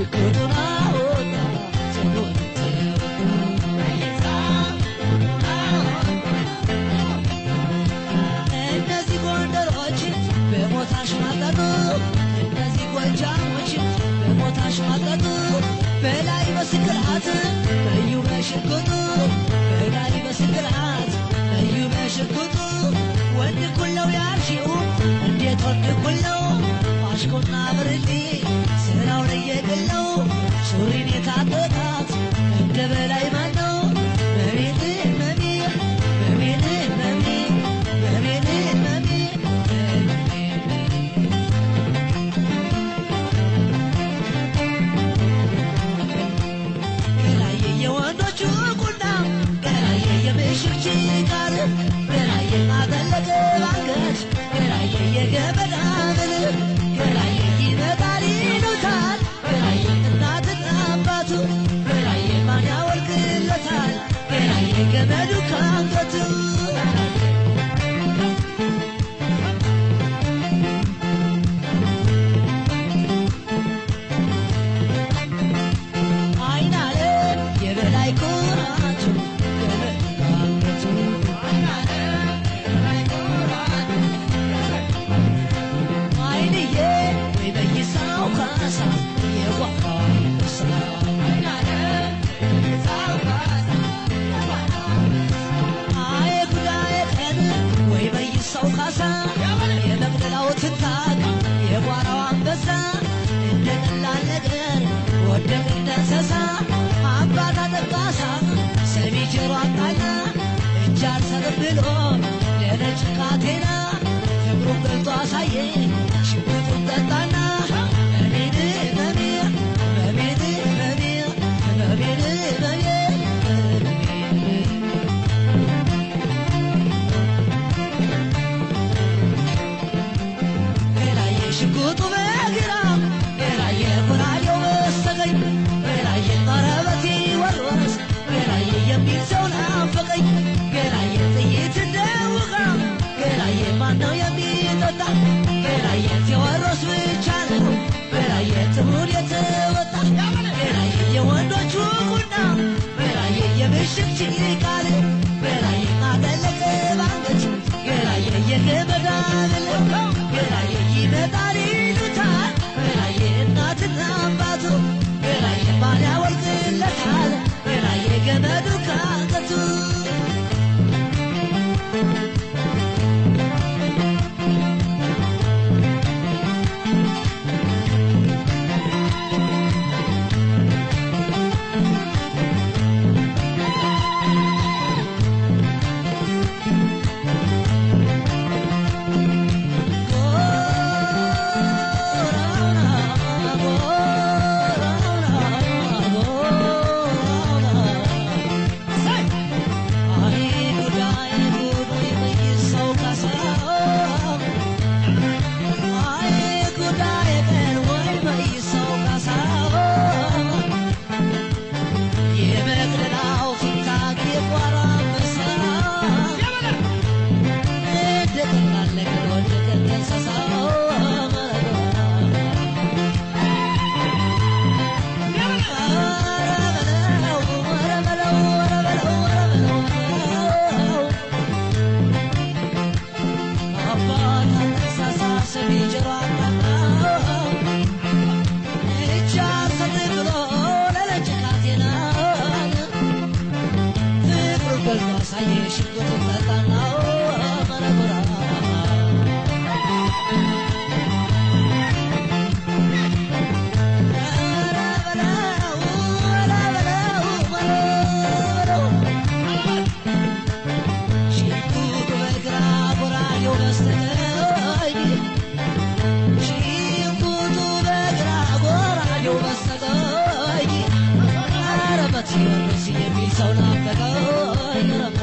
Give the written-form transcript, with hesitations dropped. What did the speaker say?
ሽጉጡን አወጣ ጽኑን እነዚህ ጎንደሮች በሞት አሽሟጠጡ እነዚህ ጎጃሞች በሞት አሽሟጠጡ በላይ በስቅላት በዩ በሽጉጡ በላይ በስቅላት በዩ በሽጉጡ ወንድ ኩለው ያልሽው እንዴት ወንድ ኩለው አሽኮና ብርሌ ስራው ለየግለው ሱሪን የታጠቃት እንደ በላይ ማነው በቤት መሚ በቤት መሚ በቤት መሚ ገላዬ የወንዶቹ ቁና ገላዬ የምሽግ ችጋር ገላዬ ማጠለቅ ባንገት ገላዬ የገበዳ ብል ገላዬ ይመጣል ይሉታል ገላዬ እናትና አባቱ ገላዬ ማን ያወልቅለታል ገላዬ ገመዱ ካንገቱ አይናለ የበላይ ኩራቱ ገመዱ ካንገቱ አይንዬ ወይ በይሳው ካሳ የዋጋ ንሳ አየ ጉዳየ ቀን ወይ በይሳው ካሳ የመቅደላው ትንታግ የጓራው አንበሳ እንደ ቀላል ነገር ወደቅ እንደ እንስሳ አባት አጠቃሳ ሰሚ ጆሮ አቃና እጅ አልሰጥም ብሎ ለነጭ ካቴና ፍቅሩን ገልጦ አሳየኝ ሽጉጡን ጠጣና እኔን እመሜ እመሜን እመሜ እመሜን እመሜ ገላዬ ሽጉጡ በግራ ገላዬ ጎራዴው በስተቀኝ ገላዬ ቀረበቴ ወሮስ ገላዬ የሚል ሰው ናፈቀኝ ገላዬ ጥይት እንደ ውሃ ገላዬ ማነው የሚጠጣ ገላዬ ቴዎድሮስ ብቻ ነው ገላዬ ጥሩን የተወጣ ገላዬ የወንዶቹ ቁና ገላዬ የምሽግ ችቃል ገላዬ ማጠለቅ ባንገት ገላዬ የገመዳ ብል ገላዬ ይመጣል ይሉታል ገላዬ እናትና አባቱ ገላዬ ማን ያወልቅለታል ገላዬ ገመዱ ካንገቱ You're